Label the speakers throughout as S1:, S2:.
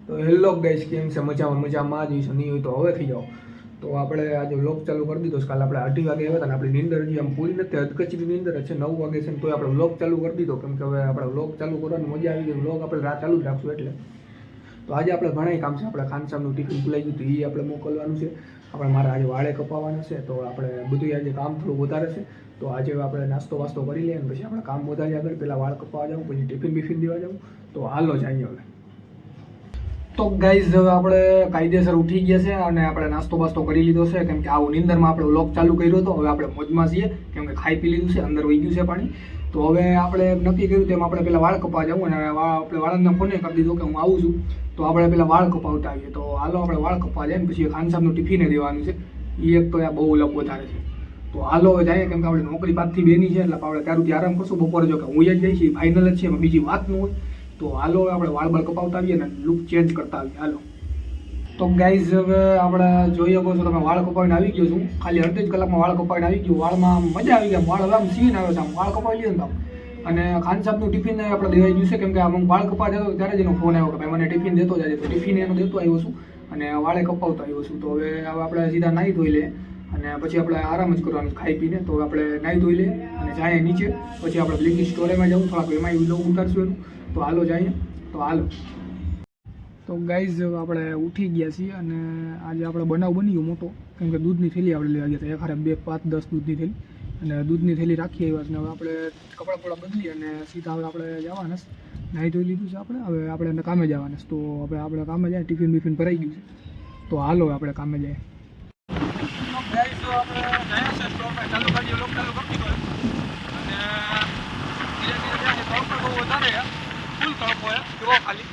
S1: તો hello guys, કેમ છે? મજામાં જ નહીં હોય તો હવે થઈ જાઓ. તો આપણે આજે વ્લોગ ચાલુ કરી દીધો છે. કાલે આપણે 8 વાગે આવ્યા હતા ને આપણી નીંદર હજી આમ પૂરી નથી, અધકચરી નીંદર છે. 9 વાગે છે ને તોય આપણે વ્લોગ ચાલુ કરી દીધો, કેમ કે હવે આપણે વ્લોગ ચાલુ કરવાની મજા આવી ગઈ. વ્લોગ આપણે રાત ચાલુ જ રાખશું એટલે. તો આજે આપણે ઘણાય કામ છે. આપણે ખાનસામનું ટિફિન ભૂલાઈ ગયું હતું, એ આપણે મોકલવાનું છે. આપણે મારા આજે વાળે કપાવવાના છે, તો આપણે બધું આજે કામ થોડું વધારે છે. તો આજે આપણે નાસ્તો વાસ્તો કરી લઈએ અને પછી આપણે કામ વધારીએ આગળ. પહેલાં વાળ કપાવવા જાઉં, પછી ટિફિન બિફિન દેવા જાઉં. તો હાલો જઈએ હવે. તો ગાઈઝ હવે આપણે કાયદેસર ઉઠી ગયા છે અને આપણે નાસ્તો બાસ્તો કરી લીધો છે, કેમ કે આવું નીંદરમાં આપણે વ્લોગ ચાલુ કર્યો હતો. હવે આપણે મોજમાં છીએ, કેમ કે ખાઈ પી લીધું છે, અંદર વહી ગયું છે પાણી. તો હવે આપણે નક્કી કર્યું તેમ આપણે પહેલાં વાળ કપાવવા જવું, અને આપણે વાળાને ફોને કરી દીધો કે હું આવું છું. તો આપણે પહેલાં વાળ કપાવતા આવીએ. તો હાલો આપણે વાળ કપાવવા જાય ને પછી ખાનસામનું ટિફિને દેવાનું છે. એ એક તો બહુ લપ વધારે છે. તો હાલો હવે જાય, કેમ કે આપણે નોકરી 5 થી 2 ની છે, એટલે આપણે ત્યારથી આરામ કરશું. બપોરે જો કે હું જ જઈશ, ફાઇનલ જ છે, એમાં બીજી વાત ન હોય. તો હાલો આપણે વાળ બાળ કપાવતા આવીએ ને લુક ચેન્જ કરતા આવીએ. હાલો. તો ગાઈઝ હવે આપણે જોઈએ કહો છો તમે વાળ કપાવીને આવી ગયો છું. ખાલી અડધી જ કલાકમાં વાળ કપાવીને આવી ગયું. વાળમાં મજા આવી ગઈ. વાળ હવે આમ સીન આવે છે, આમ વાળ કપાવી લઈએ ને આમ. અને ખાનસાબનું ટિફિન આપણે દેવાઈ ગયું છે, કેમ કે આમ વાળ કપાવા જતો ત્યારે જ એનો ફોન આવ્યો કે ભાઈ મને ટિફિન દેતો જાય. તો ટિફિન એનો દેતો આવ્યો છું અને વાળે કપાવતો આવ્યો છું. તો હવે આપણે સીધા નાહી ધોઈ લે અને પછી આપણે આરામ જ કરવાનું ખાઈ પીને. તો આપણે નાહી ધોઈ લે અને જાય નીચે. પછી આપણે બ્લિંકિટ સ્ટોરેમાં જવું, થોડાક એમાં વ્લોગ ઉતારશું એનું. તો હાલો જઈએ. તો હાલો. તો ગાઈઝ આપણે ઉઠી ગયા છીએ અને આજે આપણે બનાવ બની ગયો મોટો, કેમ કે દૂધની થેલી આપણે લેવા ગયા હતા. એક હારે 2, 5, 10 દૂધની થેલી, અને દૂધની થેલી રાખી આવ્યા છે. હવે આપણે કપડાં થોડા બદલી અને સીધા હવે આપણે જવાના. નાહી ધોઈ લીધું છે આપણે. હવે આપણે કામે જવાના. તો હવે આપણે કામે જાય, ટિફિન બિફિન ભરાઈ ગયું છે. તો હાલો આપણે કામે જાય. ચાલુ કરીએ, લોક ચાલુ કરી દીધો અને ધીરે ધીરે જાય. તડકો બહુ વધારે ફૂલ તડકો જો ખાલી.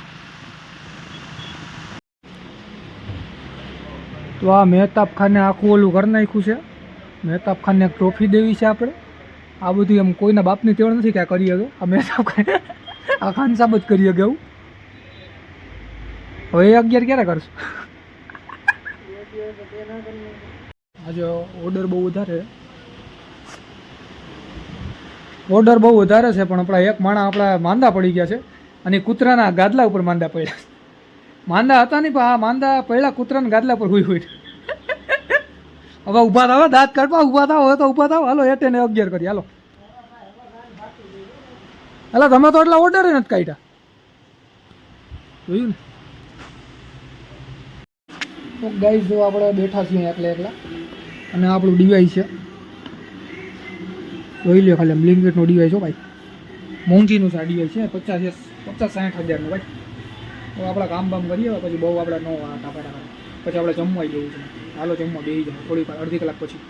S1: તો આ મહેતાબ ખાને આખું ઓલું કરી નાખ્યું છે. મહેતાબ ખાનને એક ટ્રોફી દેવી છે આપણે. આ બધું એમ કોઈના બાપની તેવડ નથી કે આ કરી શકે. આ મહેતાબ ખાન આ ખાન સાબ જ કરી શકે એવું. હવે 11 ક્યારે કરશું? આજે ઓર્ડર બહુ વધારે છે, પણ આપણા એક માણા આપણા માંદા પડી ગયા છે અને કૂતરાના ગાદલા ઉપર માંદા પડ્યા. માંદા હતા નહીં, પણ આ માંદા પહેલા કૂતરાના ગાદલા પર હુઈ. હવે ઊભા થાવ, દાંત કાઢવા ઊભા થાવ. હવે તો ઊભા થાવ. હાલો 8 ને 11 કરી. હાલો હાલો. તમે તો એટલા ઓર્ડર નથી કાઢ્યા, જોયું ને. તો ગાઈઝ જો આપણે બેઠા છીએ એકલા અને આપણું ડિવાઇસ છે, જોઈ લ્યો. ખાલી બ્લિંકિટનો ડિવાઇસ હો ભાઈ, મોંઘીનું છે આ ડિવાઇસ છે. 50-60 હજારનું ભાઈ. તો આપણે કામ બામ કરીએ પછી બહુ આપણે ન વાંટા પડે. પછી આપણે જમવા જવું છે. હાલો જમવા બેસી જાય થોડી વાર, અડધી કલાક પછી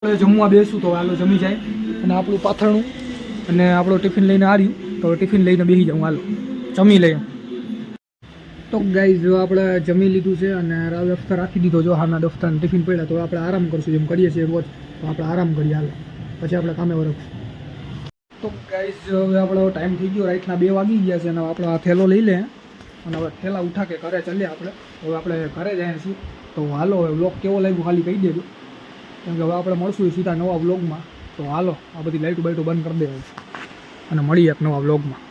S1: આપણે જમવા બેસું. તો હાલો જમી જાય અને આપણું પાથરણું અને આપણું ટિફિન લઈને આવ્યું. તો ટિફિન લઈને બેસી જાઉં. હાલો જમી લઈએ. તો ગાઈઝ આપણે જમી લીધું છે અને દફતર રાખી દીધો. જો હારના દફતરને ટિફિન પડ્યા. તો આપણે આરામ કરશું જેમ કરીએ છીએ રોજ. તો આપણે આરામ કરીએ. હાલો પછી આપણે કામે વરખશું. તો ગાઈઝ હવે આપણો ટાઈમ થઈ ગયો. રાતના 2 વાગી ગયા છે અને આપણે આ થેલો લઈ લે અને હવે થેલા ઉઠા કે ઘરે ચાલીએ આપણે. હવે આપણે ઘરે જઈએ છીએ. તો હાલો હવે વ્લોગ કેવો લાગ્યો ખાલી કહી દેજો, કેમ કે હવે આપણે મળશું સીધા નવા વ્લોગમાં. તો હાલો આ બધી લાઇટો બાઇટો બંધ કરી દે અને મળીએ એક નવા વ્લોગમાં.